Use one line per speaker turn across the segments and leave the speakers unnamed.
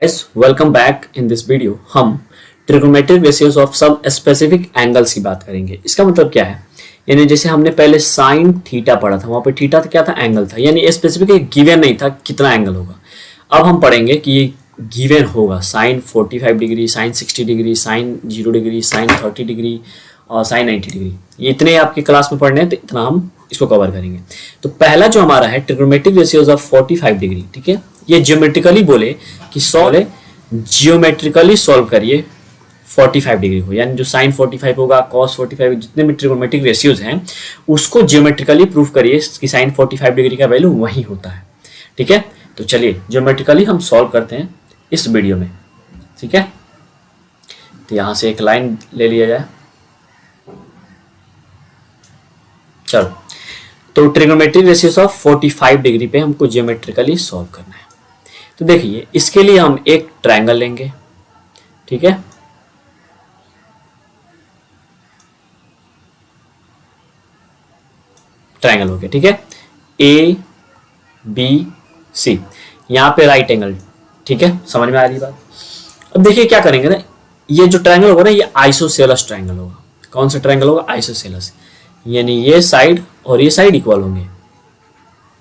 Guys, welcome back in this video. हम trigonometric ratios of some specific angles की बात करेंगे। इसका मतलब क्या है, यानी जैसे हमने पहले साइन थीटा पढ़ा था, वहां पे थीटा क्या था, एंगल था, यानी स्पेसिफिक एक गिवन नहीं था कितना एंगल होगा। अब हम पढ़ेंगे कि ये गिवन होगा sine 45 degree, sine 60 degree, sine 0 degree, sine 30 degree और साइन 90 डिग्री। ये इतने आपकी क्लास में पढ़ने हैं, तो इतना हम इसको कवर करेंगे। तो पहला जो हमारा है ट्रिगोनोमेट्रिक रेशियोज ऑफ 45 डिग्री, ठीक है। ये ज्योमेट्रिकली बोले कि जियोमेट्रिकली सॉल्व करिए 45 डिग्री को, यानी जो साइन 45 होगा, कॉस 45, जितने भी ट्रिगोनोमेट्रिक रेशियोज हैं उसको जियोमेट्रिकली प्रूफ करिए कि साइन 45 डिग्री का वैल्यू वही होता है, ठीक है। तो चलिए जियोमेट्रिकली हम सॉल्व करते हैं इस वीडियो में, ठीक है। तो यहां से एक लाइन ले लिया जाए। चलो, तो ट्रिगोनोमेट्रिक रेशियोज ऑफ 45 डिग्री पे हमको जियोमेट्रिकली सॉल्व करना है। तो देखिए, इसके लिए हम एक ट्रायंगल लेंगे, ठीक है। ट्रायंगल हो गया, ठीक है। ए बी सी, यहां पे राइट एंगल, ठीक है। समझ में आ रही बात। अब देखिए क्या करेंगे ना, ये जो ट्रायंगल होगा ना, ये आइसोसेलस ट्रायंगल होगा। कौन सा ट्रायंगल होगा? आइसोसेलस, यानी ये साइड और ये साइड इक्वल होंगे,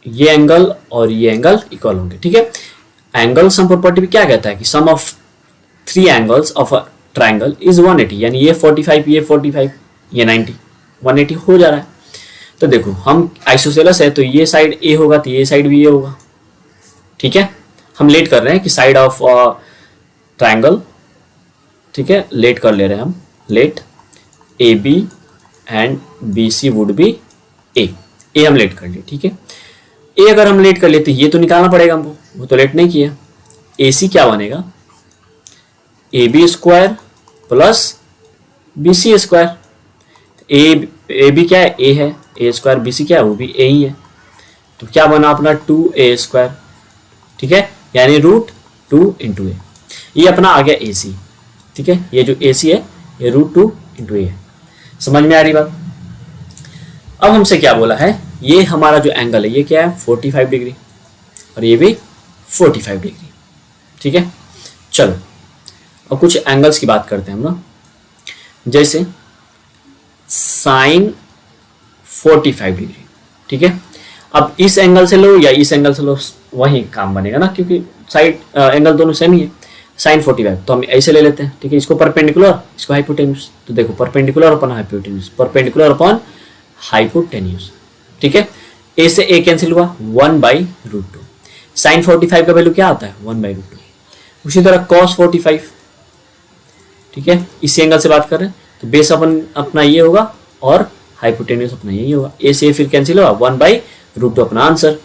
ये एंगल और ये एंगल इक्वल होंगे, ठीक है। एंगल सम प्रॉपर्टी भी क्या कहता है कि sum of 3 angles of a triangle is 180, यानी ये 45, ये 45, ये 90, 180 हो जा रहा है। तो देखो, हम आइसोसेलस है तो ये साइड ए होगा तो ये साइड भी ए होगा, ठीक है। हम लेट कर रहे हैं कि साइड ऑफ ट्रायंगल, ठीक है, लेट कर ले रहे हैं हम। Let A B and B C would be A हम लेट कर लिए, ठीक है। ए अगर हम लेट कर लेते, ये तो निकालना पड़ेगा हमको, वो तो लेट नहीं किया। ए सी क्या बनेगा? A B square plus B C square. A B क्या है? ए है, ए स्क्वायर, बी सी क्या है? वो भी ए ही है। तो क्या बना अपना 2a स्क्वायर, ठीक है, यानी √2 इंटू ए। ये अपना आ गया ए सी, ठीक है। ये जो ए सी है ये √2 इंटू ए है। समझ में आ रही बात। अब हमसे क्या बोला है, ये हमारा जो एंगल है ये क्या है? 45 डिग्री, और ये भी 45 डिग्री, ठीक है। चलो, अब कुछ एंगल्स की बात करते हैं हम ना। जैसे साइन 45 डिग्री, ठीक है। अब इस एंगल से लो या इस एंगल से लो, वही काम बनेगा ना, क्योंकि साइड एंगल दोनों सेम ही है। साइन 45 तो हम ऐसे ले लेते हैं, ठीक है। इसको परपेंडिकुलर, इसको हाइपोटेन्यूज। तो देखो, perpendicular upon hypotenuse, perpendicular upon hypotenuse, ठीक है। ए से ए कैंसिल हुआ, 1/√2। साइन 45 का वैल्यू क्या आता है? 1/√2। उसी तरह कॉस 45, ठीक है, इसी एंगल से बात कर रहे हैं तो बेस अपन अपना ये होगा और हाइपोटेन्यूज अपना यही होगा। ए से फिर कैंसिल होगा, 1/√2 अपना आंसर।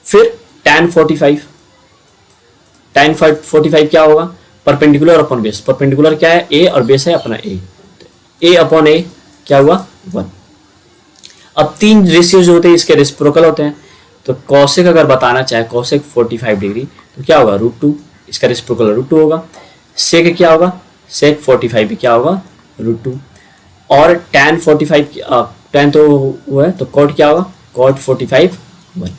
फिर tan 45, tan 45 क्या होगा? Perpendicular upon base. परपेंडिकुलर क्या है? ए, और बेस है अपना ए। ए अपॉन ए क्या हुआ? 1। अब 3 रेशियो जो होते हैं इसके रेसिप्रोकल होते हैं। तो कॉसेक अगर बताना चाहे, कॉसेक 45 डिग्री, तो क्या होगा? √2, इसका रेसिप्रोकल √2 होगा। सेक क्या होगा? सेक 45 भी क्या होगा? √2। और tan 45, tan तो वो है, तो कॉट क्या होगा? कॉट 45 1,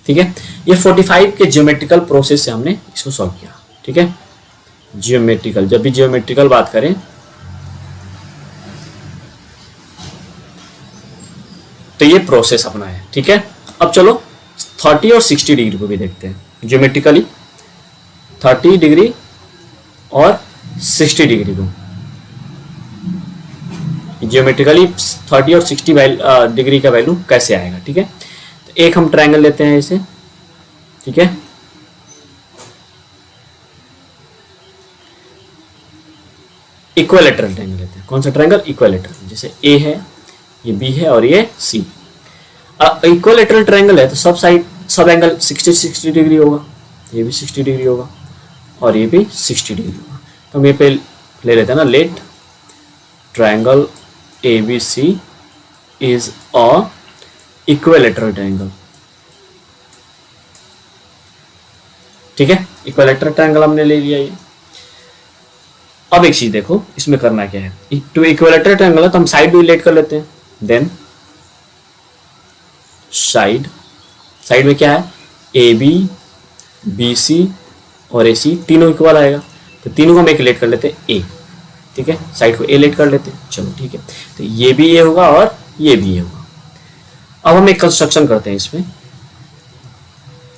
ठीक है। ये 45 के ज्योमेट्रिकल प्रोसेस से हमने इसको सॉल्व किया, ठीक है। ज्योमेट्रिकल, जब भी ज्योमेट्रिकल बात करें तो ये प्रोसेस अपना है, ठीक है। अब चलो 30 और 60 डिग्री को भी देखते हैं ज्योमेट्रिकली। 30 डिग्री और 60 डिग्री को ज्योमेट्रिकली 30 और 60 डिग्री का वैल्यू कैसे आएगा, ठीक है। तो एक हम ट्रायंगल लेते हैं इसे, ठीक है। इक्विलैटरल ट्रायंगल लेते हैं। कौन सा ट्रायंगल? इक्विलैटरल। जैसे ए है, ये बी है और ये सी। इक्विलैटरल ट्रायंगल है तो सब एंगल 60 डिग्री होगा। ये भी 60 डिग्री होगा और ये भी 60 डिग्री होगा। तो हम ये पे ले लेते हैं ना, let triangle ABC is a equilateral triangle, ठीक है। इक्विलैटरल ट्रायंगल हमने ले लिया ये। अब एक चीज देखो, इसमें करना क्या है। तो इक्विलैटरल ट्रायंगल है तो हम साइड भी रिलेट कर लेते हैं। देन साइड में क्या है? AB BC और ए सी तीनों इक्वल आएगा, तो तीनों को हम एक लेट कर लेते हैं ए, ठीक है, साइड को ए लेट कर लेते हैं, चलो ठीक है। तो ये भी ये होगा और ये भी ये होगा। अब हम एक कंस्ट्रक्शन करते हैं इसमें,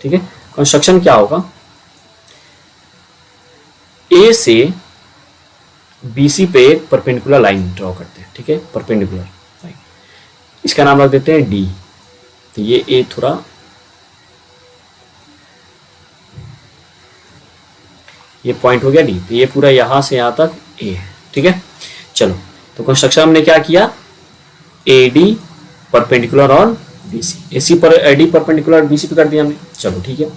ठीक है। कंस्ट्रक्शन क्या होगा, ए से BC पे एक परपेंडिकुलर लाइन ड्रॉ करते हैं, ठीक है, परपेंडिकुलर लाइन, इसका नाम रख देते हैं डी। तो ये ए थोड़ा ये पॉइंट हो गया डी, तो ये पूरा यहां से यहां तक ए है, ठीक है। चलो तो कंस्ट्रक्शन हमने क्या किया, AD perpendicular on BC, AC पर AD परपेंडिकुलर BC पे कर दिया हमने, चलो ठीक है।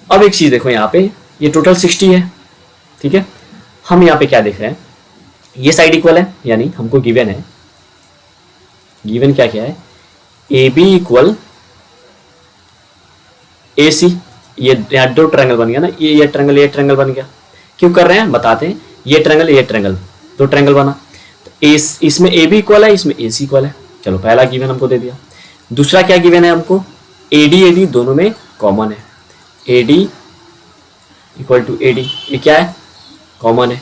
अब एक चीज देखो यहाँ पे, ये टोटल 60 है, ठीक है। हम यहाँ पे क्या देख रहे हैं, ये साइड इक्वल है, यानी हमको गिवन है, गिवन क्या क्या है, AB इक्वल AC, ये यहाँ दो ट्रायंगल बन गया ना, ये ट्रायंगल बन गया। क्यों कर रहे हैं बताते हैं, ये ट्रायंगल दो ट्रायंगल बना, तो इसमें AB इक्वल है, इसमें AC इक्वल है, चलो पहला गिवन हमको दे दिया। दूसरा क्या गिवन है हमको, AD दोनों में कॉमन है, AD इक्वल टू AD, ये क्या है, कॉमन है,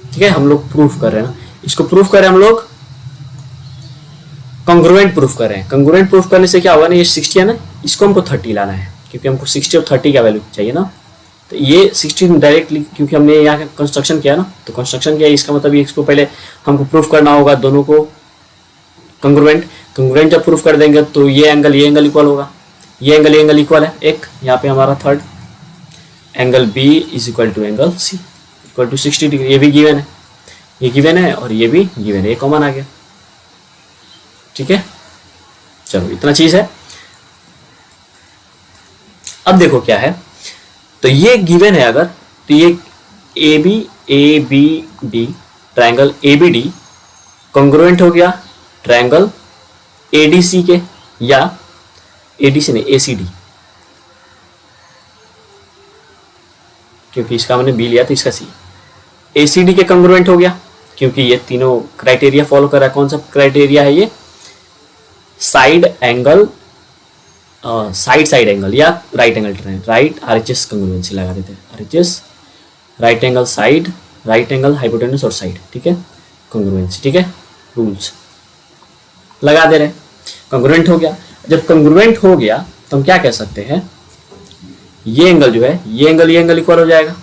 ठीक है। हम लोग प्रूफ कर रहे हैं ना, इसको प्रूफ कर रहे हैं हम लोग, कॉन्ग्रुएंट प्रूफ कर रहे हैं। कॉन्ग्रुएंट प्रूफ करने से क्या होगा ना, ये 60 है ना, इसको हमको 30 लाना है, क्योंकि हमको 60 और 30 का वैल्यू चाहिए ना। तो ये 60 डायरेक्टली, क्योंकि हमने यहाँ का कंस्ट्रक्शन किया ना, तो कंस्ट्रक्शन किया, इसका मतलब इसको पहले हमको प्रूफ करना होगा दोनों को कॉन्ग्रुएंट जब प्रूफ कर देंगे तो ये एंगल इक्वल होगा, ये एंगल इक्वल है, एक यहाँ पे हमारा third angle B is equal to angle C equal to 60 डिग्री, ये भी गिवन है, ये गिवन है और ये भी गिवन है, ये कॉमन आ गया, ठीक है। चलो इतना चीज है। अब देखो क्या है, तो ये गिवन है अगर, तो ये ABD ट्रायंगल ABD कॉन्ग्रुएंट हो गया ट्रायंगल ADC के, या ADC नहीं ACD, क्योंकि इसका मैंने B लिया तो इसका C, ACD के कॉन्ग्रुएंट हो गया, क्योंकि ये तीनों क्राइटेरिया फॉलो कर रहा है। कौन सा क्राइटेरिया है ये, साइड एंगल, साइड एंगल या right angle triangle, right RHS congruency लगा देते हैं, RHS right angle side, right angle hypotenuse और साइड, ठीक है, कॉन्ग्रुएंसी, ठीक है, रूल्स लगा दे रहे हैं। कॉन्ग्रुएंट हो गया, जब कॉन्ग्रुएंट हो गया तो हम क्या कह सकते हैं, ये एंगल जो है, ये एंगल इक्वल हो जाएगा,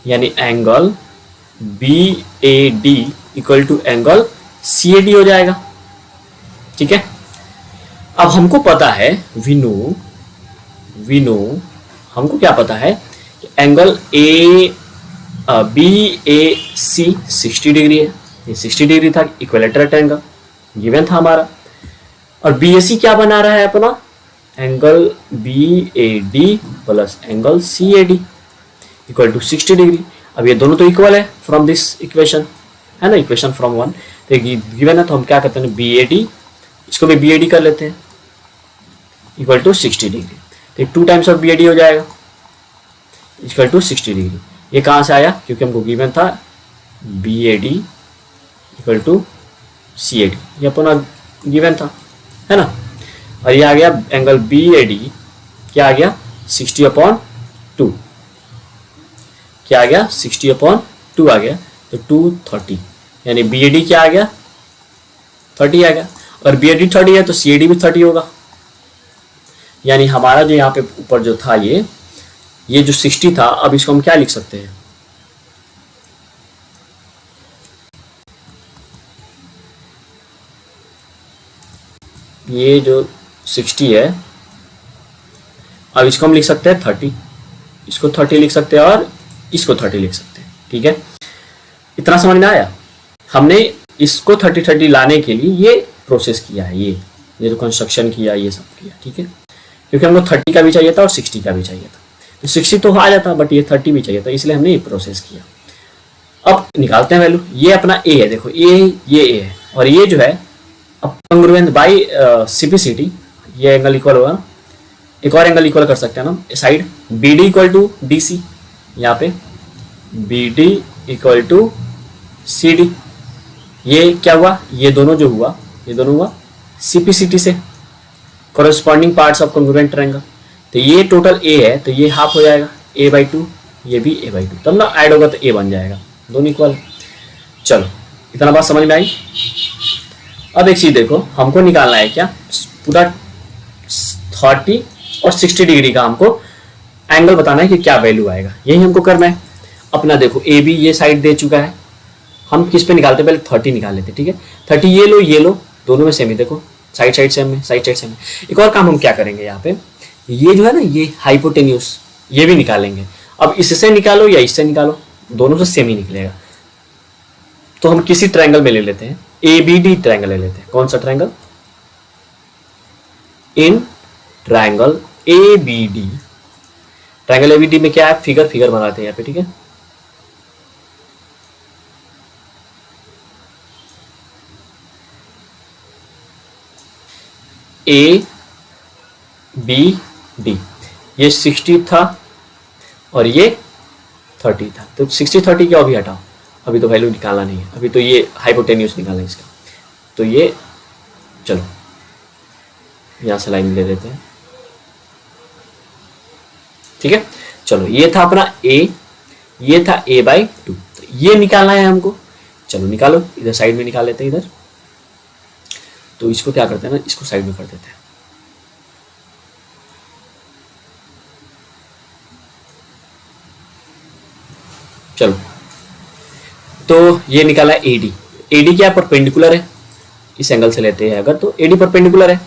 यानी angle BAD equal to angle CAD हो जाएगा, ठीक है। अब हमको पता है, वी नो हमको क्या पता है कि एंगल BAC 60 डिग्री है, ये 60 डिग्री था, इक्विलेटरल ट्रायंगल गिवन था हमारा। और BAC क्या बना रहा है अपना, angle BAD plus angle CAD equal to 60 degree. अब ये दोनों तो इक्वल है फ्रॉम दिस इक्वेशन, है ना, इक्वेशन फ्रॉम 1, तो गिवन है, तो हम क्या करते हैं, BAD, इसको भी BAD कर लेते हैं, इक्वल टू 60 डिग्री, तो 2 टाइम्स ऑफ BAD हो जाएगा इक्वल टू 60 डिग्री। ये कहाँ से आया, क्योंकि हमको गिवन था BAD इक्वल टू CAD, ये अपना गिवन था, है ना। और ये आ गया एंगल BAD, क्या आ गया 60/2, क्या आ गया 60/2 आ गया, तो 230, यानी BAD क्या आ गया 30 आ गया, और BAD 30 है तो CAD भी 30 होगा। यानी हमारा जो यहाँ पे ऊपर जो था ये जो 60 था, अब इसको हम क्या लिख सकते हैं, ये जो 60 है, अब इसको हम लिख सकते हैं 30, इसको 30 लिख सकते हैं और इसको 30 लिख सकते हैं, ठीक है। इतना समझ में आया, हमने इसको 30 लाने के लिए ये प्रोसेस किया है, ये जो कंस्ट्रक्शन किया, ये सब किया, ठीक है, क्योंकि हमको 30 का भी चाहिए था और 60 का भी चाहिए था, तो 60 तो आ जाता, बट ये 30 भी चाहिए था, इसलिए हमने ये प्रोसेस किया। अब निकालते हैं वैल्यू, ये अपना ए है, देखो ये ए है, और ये जो है अब कॉन्ग्रुएंट बाय CPCT, ये एंगल इक्वल होगा ना, एक और एंगल इक्वल कर सकते हैं ना, side BD equal to DC, यहाँ पे BD इक्वल टू CD, ये क्या हुआ, ये दोनों जो हुआ, ये दोनों हुआ CPCT से, corresponding parts of congruent triangle. तो ये टोटल A है, तो ये हाफ हो जाएगा, a/2, ये भी a/2, तब ना ऐड होगा तो a बन जाएगा, दोनों इक्वल। चलो इतना बात समझ में आई। अब एक चीज देखो, हमको निकालना है क्या, पूरा 30 और 60 डिग्री का हमको एंगल बताना है कि क्या वैल्यू आएगा, यही हमको करना है। अपना देखो ए बी ये साइड दे चुका है, हम किस पे निकालते, पहले 30 निकाल लेते, ठीक है। 30 ये लो, दोनों में सेम ही, देखो साइड साइड सेम है, साइड साइड सेम है। एक और काम हम क्या करेंगे यहाँ पे, ये जो है ना ये हाइपोटेन्यूस, ये भी निकालेंगे। अब इससे निकालो या इससे निकालो, दोनों से सेम ही निकलेगा। तो हम किसी ट्रायंगल में ले लेते हैं, ABD ट्रायंगल ले लेते हैं। कौन सा triangle, in triangle ABD, triangle ABD में क्या है, फिगर बनाते हैं यहाँ पे, ठीक है। ABD, ये 60 था और ये 30 था, तो 60 30 क्या अभी हटाओ, अभी तो वैल्यू निकालना नहीं है, अभी तो ये हाइपोटेन्यूस निकालना है इसका। तो ये चलो यहां से लाइन ले लेते हैं, ठीक है। चलो ये था अपना A, ये था a/2, तो ये निकालना है हमको। चलो निकालो, इधर साइड में निकाल लेते हैं इधर। तो इसको क्या करते हैं ना, इसको साइड में कर देते हैं। चलो तो ये निकाला AD, AD क्या परपेंडिकुलर है, इस एंगल से लेते हैं अगर, तो AD परपेंडिकुलर है,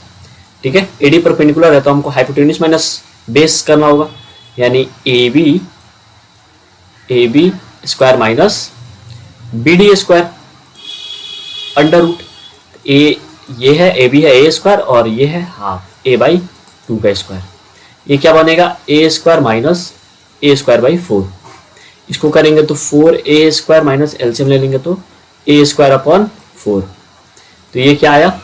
ठीक है। AD परपेंडिकुलर है तो हमको हाइपोटेन्यूस माइनस बेस करना होगा, यानी AB square minus BD square under root A, ये है AB है a स्क्वायर और ये है हाफ a/2 का स्क्वायर, ये क्या बनेगा a square minus a square by 4। इसको करेंगे तो 4a स्क्वायर माइनस एलसीएम ले लेंगे तो a स्क्वायर अपॉन 4, तो ये क्या आया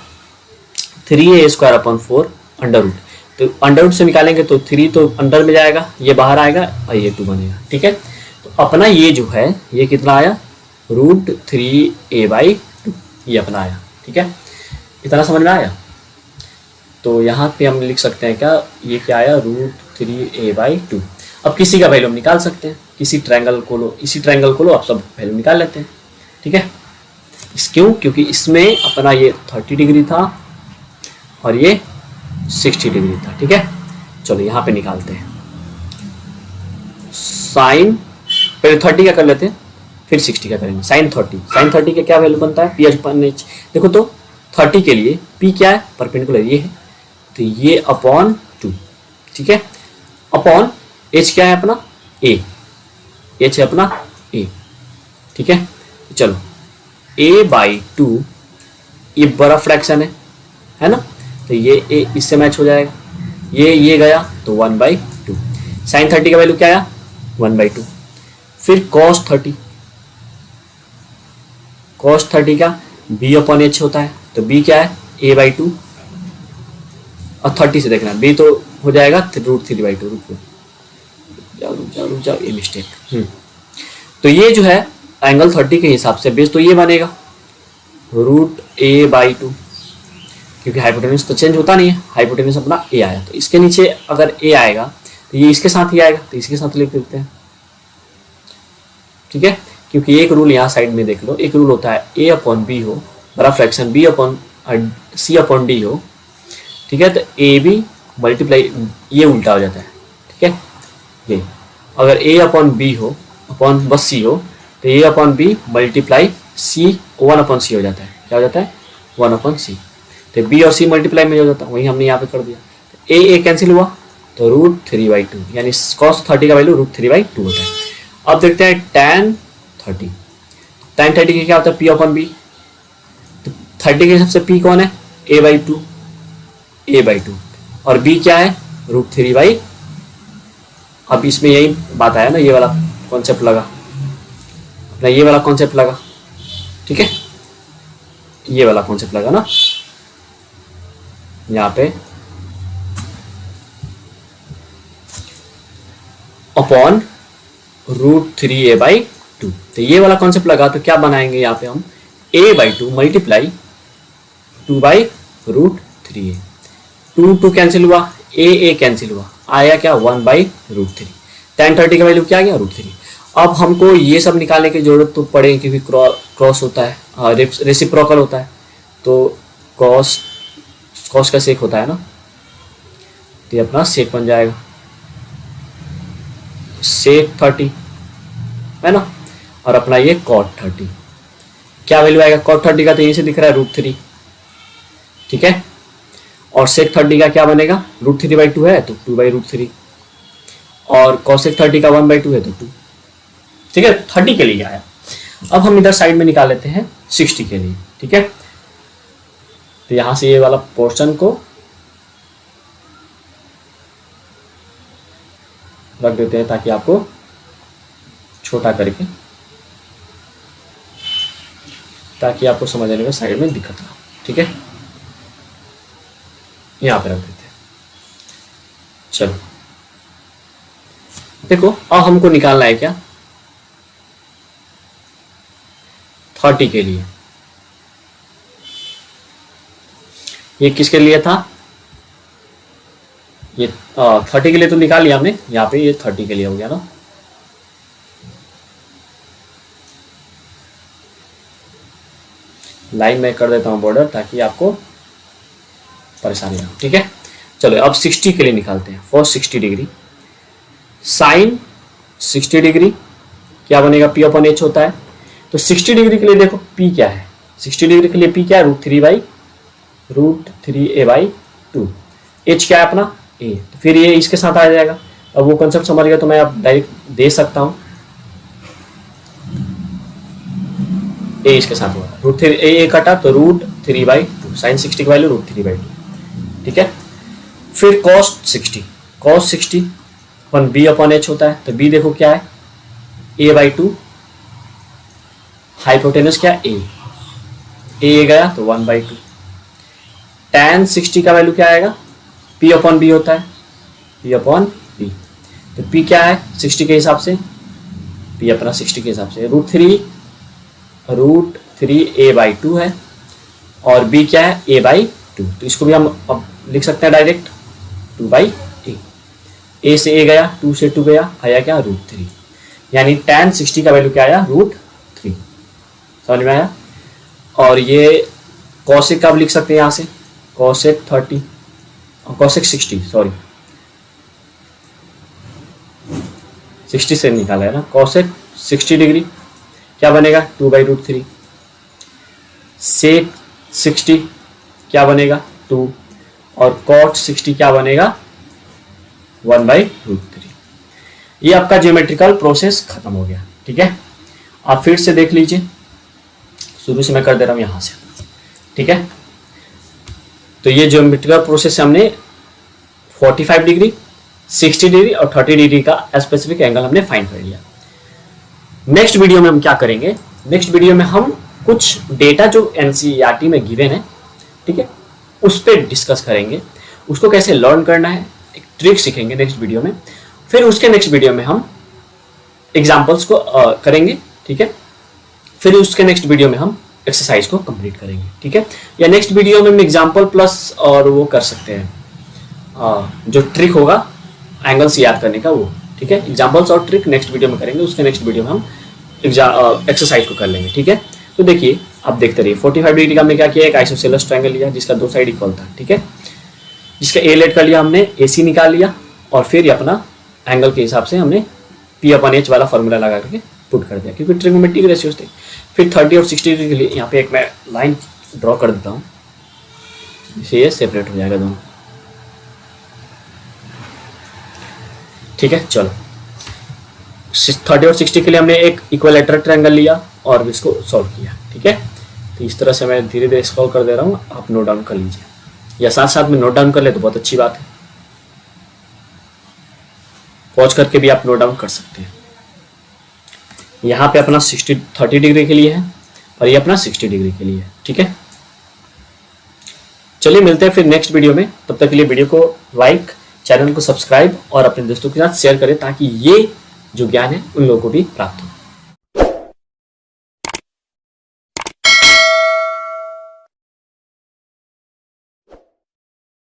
3a square upon 4 under root. तो अंडर रूट से निकालेंगे तो 3 तो अंडर में जाएगा, ये बाहर आएगा और ये 2 बनेगा, ठीक है। तो अपना ये जो है ये कितना आया, √3a/2, ये अपना आया, ठीक है। इतना समझ में आया। तो यहाँ पे हम लिख सकते हैं क्या, ये क्या आया √3a/2। अब किसी का वैल्यू हम निकाल सकते हैं, किसी ट्रायंगल को लो, इसी ट्रायंगल को लो, आप सब वैल्यू निकाल लेते हैं, ठीक है। क्यों, क्योंकि इसमें अपना ये 30 डिग्री था और ये 60 डिग्री था, ठीक है। चलो यहाँ पे निकालते हैं साइन, पहले 30 का कर लेते हैं फिर 60 का करेंगे। साइन 30 का क्या वैल्यू बनता है, P/H। देखो तो 30 के लिए P क्या है, परपेंडिकुलर ये है, तो ये अपॉन 2, ठीक है। अपॉन H क्या है अपना A, H है अपना A, ठीक है। चलो a/2 ये बड़ा फ्रैक्शन है ना, तो ये a इससे मैच हो जाएगा, ये गया तो 1/2। साइन 30 का वैल्यू क्या आया 1/2। फिर cos 30 का B/H होता है, तो B क्या है a/2 और 30 से देखना B तो हो जाएगा √3/2। रुक जाओ ये मिस्टेक। तो ये जो है एंगल 30 के हिसाब से बेस तो ये बनेगा √a/2, क्योंकि हाइपोटेन्यूस तो चेंज होता नहीं है, हाइपोटेन्यूस अपना a आया, तो इसके नीचे अगर a आएगा तो ये इसके साथ ही आएगा, तो इसके साथ लिख देते हैं, ठीक है। क्योंकि एक रूल यहाँ साइड में देख लो, एक रूल होता है a/b हो बड़ा फ्रैक्शन C/d हो, ठीक है। तो AB मल्टीप्लाई ये उल्टा हो जाता है, ठीक है। ये अगर a/b हो अपॉन बस C हो तो a/b मल्टीप्लाई C 1/C हो जाता है, क्या हो जाता है 1/C। तो B और C मल्टीप्लाई में हो जाता है, वही हमने यहाँ पे कर दिया। तो a कैंसिल हुआ तो √3/2, यानी cos 30 का वैल्यू √3/2 होता है। अब देखते हैं tan 30 का क्या होता है P/B। तो 30 के हिसाब से P कौन है a/2 और B क्या है √3/2। अब इसमें यही बात आया ना, ये वाला कॉन्सेप्ट लगा अपना, ये वाला कॉन्सेप्ट लगा, ठीक है। ये वाला कॉन्सेप्ट लगा ना यहाँ पे, अपॉन √3a/2। तो ये वाला कॉन्सेप्ट लगा तो क्या बनाएंगे यहाँ पे हम a/2 मल्टीप्लाई 2/√3a। 2 कैंसिल हुआ, a कैंसिल हुआ, आया क्या 1/√3। tan 30 का वैल्यू क्या आ गया √3। अब हमको ये सब निकालने की जरूरत तो पड़े क्योंकि क्रॉस होता है, रेसिप्रोकल होता है, तो कॉस का सेक होता है ना, तो ये अपना सेक बन जाएगा सेक 30 है ना, और अपना ये cot 30 क्या वैल्यू आएगा cot 30 का, तो यहीं से दिख रहा है √3, ठीक है। और sec 30 का क्या बनेगा, √3/2 है तो 2/√3, और cosec 30 का 1/2 है तो 2, ठीक है। 30 के लिए आया। अब हम इधर साइड में निकाल लेते हैं 60 के लिए, ठीक है। तो यहां से ये वाला पोर्शन को रख देते हैं ताकि आपको छोटा करके, ताकि आपको समझने में साइड में दिक्कत ना हो, ठीक है। यहां पे रख देते हैं। चलो देखो, अब हमको निकालना है क्या 30 के लिए। ये किसके लिए था, ये 30 के लिए तो निकाल लिया हमने, यहाँ पे ये 30 के लिए हो गया ना। लाइन में कर देता हूँ बॉर्डर ताकि आपको परेशानी ना हो, ठीक है। चलो अब 60 के लिए निकालते हैं। फॉर 60 डिग्री साइन 60 डिग्री क्या बनेगा, P/H होता है। तो 60 डिग्री के लिए देखो P क्या है, 60 डिग्री के लिए P क्या है, √3/2। H क्या है अपना A, तो फिर ये इसके साथ आ जाएगा। अब वो कंसेप्ट समझ गया तो मैं अब डायरेक्ट दे सकता हूँ, A इसके साथ होगा √3, A कटा तो √3/2, साइन 60 की वैल्यू √3/2, ठीक है। फिर cos 60 अपन B/H होता है, तो B देखो क्या है A/2, हाइपोटेनस क्या है A गया तो 1/2। tan 60 का वैल्यू क्या आएगा, P/B होता है, P/B, तो P क्या है 60 के हिसाब से, P अपना 60 के हिसाब से √3A/2 है, और B क्या है A/2, तो इसको भी हम अब लिख सकते हैं डायरेक्ट 2/A। A से A गया, 2 से 2 गया, आया क्या √3, यानी tan 60 का वैल्यू क्या आया √3, समझ में आया। और ये cosec का भी लिख सकते हैं यहाँ से, cosec 30 और cosec 60, सॉरी 60 से निकाला है ना, cosec 60 डिग्री क्या बनेगा 2/√3, sec 60 क्या बनेगा 2, और cot 60 क्या बनेगा 1/√3। ये आपका ज्योमेट्रिकल प्रोसेस खत्म हो गया, ठीक है। आप फिर से देख लीजिए, शुरू से मैं कर दे रहा हूं यहां से, ठीक है। तो ये ज्योमेट्रिकल प्रोसेस हमने 45 डिग्री 60 डिग्री और 30 डिग्री का स्पेसिफिक एंगल हमने फाइंड कर लिया। नेक्स्ट वीडियो में हम क्या करेंगे, नेक्स्ट वीडियो में हम कुछ डेटा जो एनसीईआरटी में गिवन है, ठीक है, उस पर डिस्कस करेंगे, उसको कैसे लर्न करना है, एक ट्रिक सीखेंगे नेक्स्ट वीडियो में। फिर उसके नेक्स्ट वीडियो में हम एग्जाम्पल्स को करेंगे, ठीक है। फिर उसके नेक्स्ट वीडियो में हम एक्सरसाइज को कंप्लीट करेंगे, ठीक है। या नेक्स्ट वीडियो में हम एग्जाम्पल प्लस और वो कर सकते हैं, जो ट्रिक होगा एंगल्स याद करने का वो, ठीक है। एग्जाम्पल्स और ट्रिक नेक्स्ट वीडियो में करेंगे, उसके नेक्स्ट वीडियो में हम एक्सरसाइज को कर लेंगे, ठीक है। तो देखिए आप देखते रहिए, 45 डिग्री का हमने क्या किया, एक आइसोसेलेस ट्रायंगल लिया जिसका 2 साइड इक्वल था, ठीक है, जिसका ए लेट कर लिया हमने, AC निकाल लिया, और फिर ये अपना एंगल के हिसाब से हमने P/H वाला फॉर्मूला लगा करके पुट कर दिया, क्योंकि ट्रिग्नोमेट्रिक रेशियोज थे। फिर 30 और 60 डिग्री के लिए यहाँ पे एक मैं लाइन ड्रॉ कर देता हूँ, इससे ये सेपरेट हो जाएगा दोनों, ठीक है। चलो 30 और 60 के लिए हमने एक इक्विलैटरल ट्रायंगल लिया और इसको सॉल्व किया, ठीक है। तो इस तरह से मैं धीरे धीरे स्क्रॉल कर दे रहा हूँ, आप नोट डाउन कर लीजिए, या साथ साथ में नोट डाउन कर ले तो बहुत अच्छी बात है, पॉज करके भी आप नोट डाउन कर सकते हैं। यहाँ पे अपना 30 डिग्री के लिए है और ये अपना 60 डिग्री के लिए है, ठीक है। चलिए मिलते हैं फिर नेक्स्ट वीडियो में, तब तक के लिए वीडियो को लाइक, चैनल को सब्सक्राइब और अपने दोस्तों के साथ शेयर करें ताकि ये जो ज्ञान है उन लोगों को भी प्राप्त हो।